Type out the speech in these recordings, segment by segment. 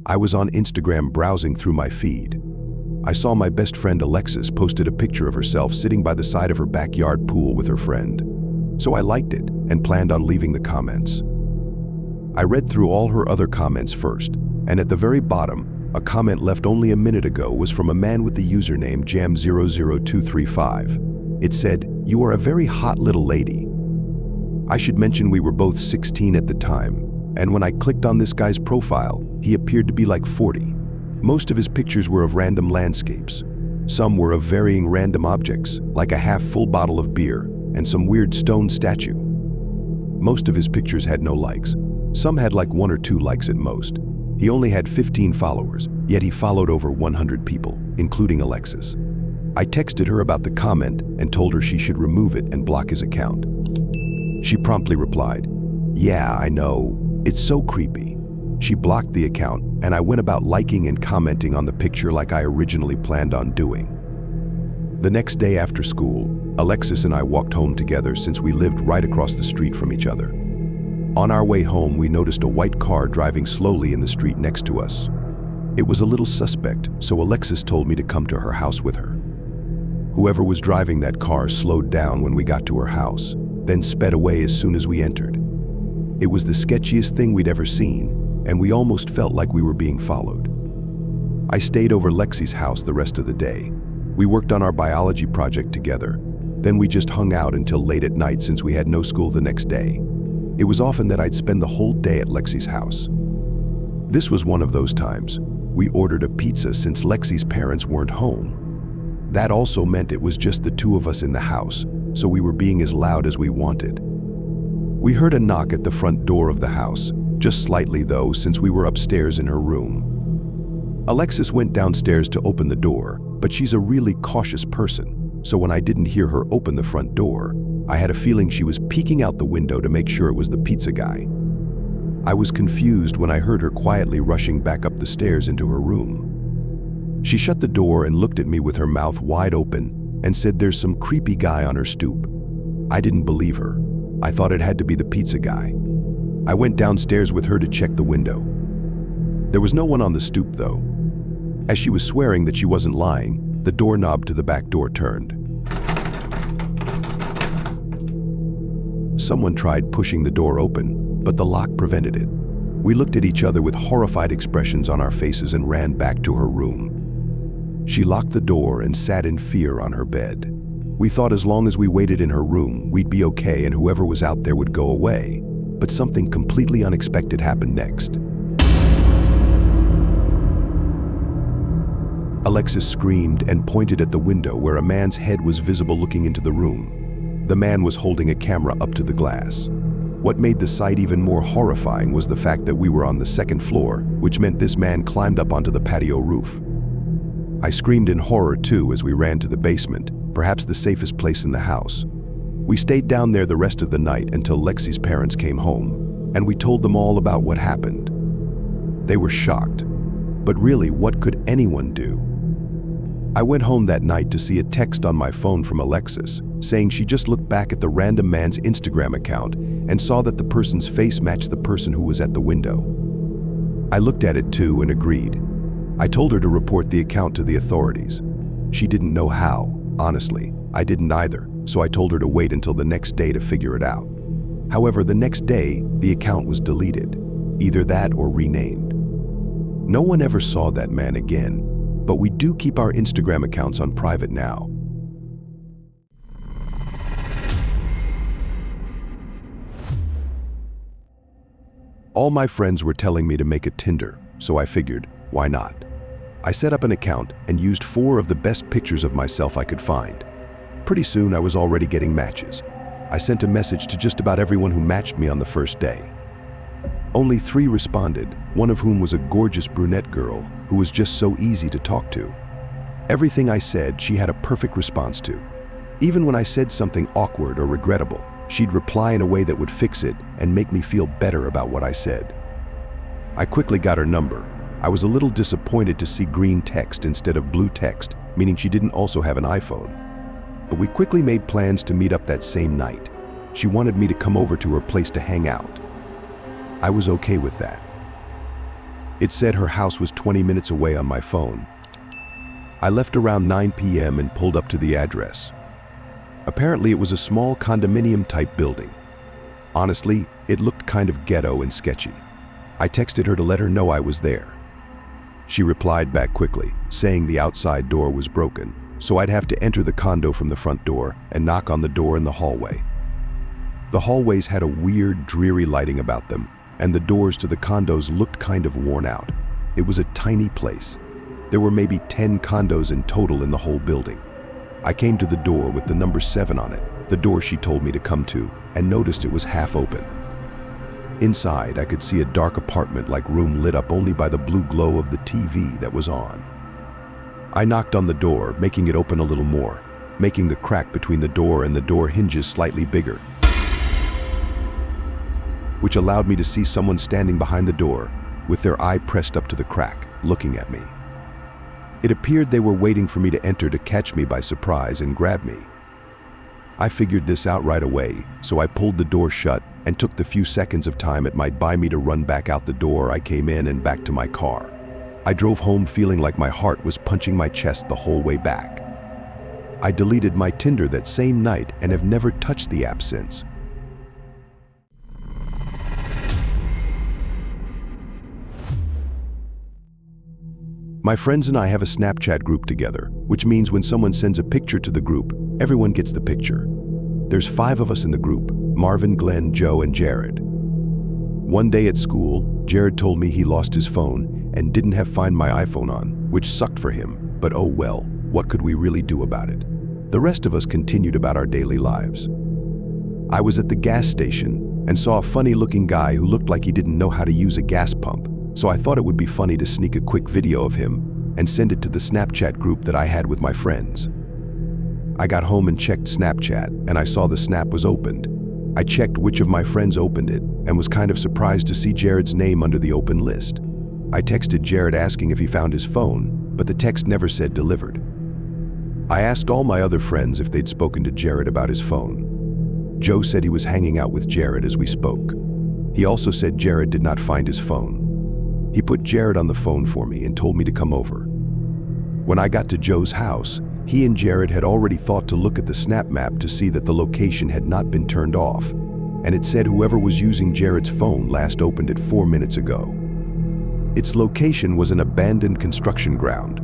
I was on Instagram browsing through my feed. I saw my best friend Alexis posted a picture of herself sitting by the side of her backyard pool with her friend. So I liked it and planned on leaving the comments. I read through all her other comments first, and at the very bottom, a comment left only a minute ago was from a man with the username jam00235. It said, "You are a very hot little lady." I should mention we were both 16 at the time, and when I clicked on this guy's profile, he appeared to be like 40. Most of his pictures were of random landscapes. Some were of varying random objects, like a half-full bottle of beer and some weird stone statue. Most of his pictures had no likes. Some had like 1 or 2 likes at most. He only had 15 followers, yet he followed over 100 people, including Alexis. I texted her about the comment and told her she should remove it and block his account. She promptly replied, "Yeah, I know. It's so creepy." She blocked the account, and I went about liking and commenting on the picture like I originally planned on doing. The next day after school, Alexis and I walked home together since we lived right across the street from each other. On our way home, we noticed a white car driving slowly in the street next to us. It was a little suspect, so Alexis told me to come to her house with her. Whoever was driving that car slowed down when we got to her house, then sped away as soon as we entered. It was the sketchiest thing we'd ever seen, and we almost felt like we were being followed. I stayed over Lexi's house the rest of the day. We worked on our biology project together. Then we just hung out until late at night since we had no school the next day. It was often that I'd spend the whole day at Lexi's house. This was one of those times. We ordered a pizza since Lexi's parents weren't home. That also meant it was just the 2 of us in the house, so we were being as loud as we wanted. We heard a knock at the front door of the house, just slightly though, since we were upstairs in her room. Alexis went downstairs to open the door, but she's a really cautious person, so when I didn't hear her open the front door, I had a feeling she was peeking out the window to make sure it was the pizza guy. I was confused when I heard her quietly rushing back up the stairs into her room. She shut the door and looked at me with her mouth wide open and said there's some creepy guy on her stoop. I didn't believe her. I thought it had to be the pizza guy. I went downstairs with her to check the window. There was no one on the stoop though. As she was swearing that she wasn't lying, the doorknob to the back door turned. Someone tried pushing the door open, but the lock prevented it. We looked at each other with horrified expressions on our faces and ran back to her room. She locked the door and sat in fear on her bed. We thought as long as we waited in her room, we'd be okay and whoever was out there would go away. But something completely unexpected happened next. Alexis screamed and pointed at the window where a man's head was visible looking into the room. The man was holding a camera up to the glass. What made the sight even more horrifying was the fact that we were on the 2nd floor, which meant this man climbed up onto the patio roof. I screamed in horror too as we ran to the basement, perhaps the safest place in the house. We stayed down there the rest of the night until Lexi's parents came home, and we told them all about what happened. They were shocked, but really, what could anyone do? I went home that night to see a text on my phone from Alexis, saying she just looked back at the random man's Instagram account and saw that the person's face matched the person who was at the window. I looked at it too and agreed. I told her to report the account to the authorities. She didn't know how, honestly. I didn't either, so I told her to wait until the next day to figure it out. However, the next day, the account was deleted, either that or renamed. No one ever saw that man again, but we do keep our Instagram accounts on private now. All my friends were telling me to make a Tinder, so I figured, why not? I set up an account and used 4 of the best pictures of myself I could find. Pretty soon I was already getting matches. I sent a message to just about everyone who matched me on the first day. Only 3 responded, one of whom was a gorgeous brunette girl who was just so easy to talk to. Everything I said, she had a perfect response to. Even when I said something awkward or regrettable, she'd reply in a way that would fix it and make me feel better about what I said. I quickly got her number. I was a little disappointed to see green text instead of blue text, meaning she didn't also have an iPhone. But we quickly made plans to meet up that same night. She wanted me to come over to her place to hang out. I was okay with that. It said her house was 20 minutes away on my phone. I left around 9 p.m. and pulled up to the address. Apparently, it was a small condominium-type building. Honestly, it looked kind of ghetto and sketchy. I texted her to let her know I was there. She replied back quickly, saying the outside door was broken, so I'd have to enter the condo from the front door and knock on the door in the hallway. The hallways had a weird, dreary lighting about them, and the doors to the condos looked kind of worn out. It was a tiny place. There were maybe 10 condos in total in the whole building. I came to the door with the number 7 on it, the door she told me to come to, and noticed it was half open. Inside, I could see a dark apartment-like room lit up only by the blue glow of the TV that was on. I knocked on the door, making it open a little more, making the crack between the door and the door hinges slightly bigger, which allowed me to see someone standing behind the door, with their eye pressed up to the crack, looking at me. It appeared they were waiting for me to enter to catch me by surprise and grab me. I figured this out right away, so I pulled the door shut and took the few seconds of time it might buy me to run back out the door I came in and back to my car. I drove home feeling like my heart was punching my chest the whole way back. I deleted my Tinder that same night and have never touched the app since. My friends and I have a Snapchat group together, which means when someone sends a picture to the group, everyone gets the picture. There's 5 of us in the group: Marvin, Glenn, Joe, and Jared. One day at school, Jared told me he lost his phone and didn't have Find My iPhone on, which sucked for him, but oh well, what could we really do about it? The rest of us continued about our daily lives. I was at the gas station and saw a funny-looking guy who looked like he didn't know how to use a gas pump, so I thought it would be funny to sneak a quick video of him and send it to the Snapchat group that I had with my friends. I got home and checked Snapchat, and I saw the snap was opened. I checked which of my friends opened it and was kind of surprised to see Jared's name under the open list. I texted Jared asking if he found his phone, but the text never said delivered. I asked all my other friends if they'd spoken to Jared about his phone. Joe said he was hanging out with Jared as we spoke. He also said Jared did not find his phone. He put Jared on the phone for me and told me to come over. When I got to Joe's house, he and Jared had already thought to look at the snap map to see that the location had not been turned off, and it said whoever was using Jared's phone last opened it 4 minutes ago. Its location was an abandoned construction ground.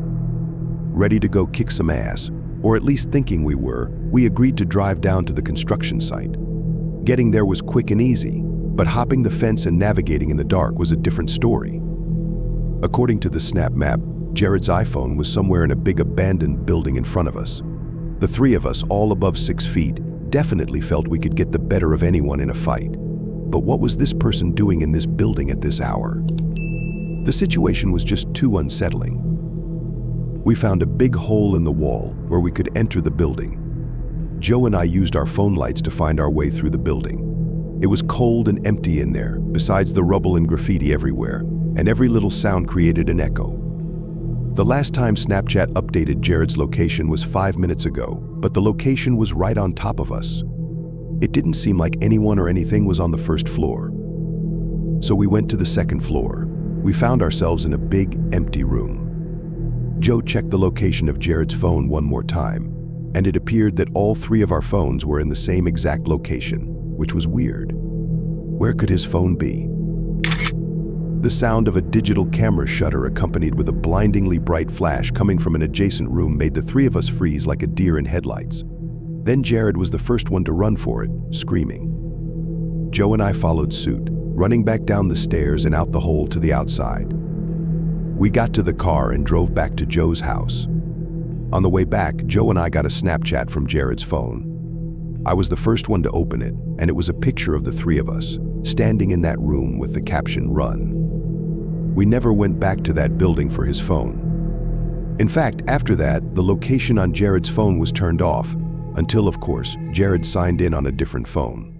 Ready to go kick some ass, or at least thinking we were, we agreed to drive down to the construction site. Getting there was quick and easy, but hopping the fence and navigating in the dark was a different story. According to the snap map, Jared's iPhone was somewhere in a big abandoned building in front of us. The 3 of us, all above 6 feet, definitely felt we could get the better of anyone in a fight. But what was this person doing in this building at this hour? The situation was just too unsettling. We found a big hole in the wall where we could enter the building. Joe and I used our phone lights to find our way through the building. It was cold and empty in there, besides the rubble and graffiti everywhere, and every little sound created an echo. The last time Snapchat updated Jared's location was 5 minutes ago, but the location was right on top of us. It didn't seem like anyone or anything was on the first floor. So we went to the second floor. We found ourselves in a big, empty room. Joe checked the location of Jared's phone one more time, and it appeared that all 3 of our phones were in the same exact location, which was weird. Where could his phone be? The sound of a digital camera shutter accompanied with a blindingly bright flash coming from an adjacent room made the 3 of us freeze like a deer in headlights. Then Jared was the first one to run for it, screaming. Joe and I followed suit, running back down the stairs and out the hole to the outside. We got to the car and drove back to Joe's house. On the way back, Joe and I got a Snapchat from Jared's phone. I was the first one to open it, and it was a picture of the 3 of us, standing in that room with the caption, "Run." We never went back to that building for his phone. In fact, after that, the location on Jared's phone was turned off, until, of course, Jared signed in on a different phone.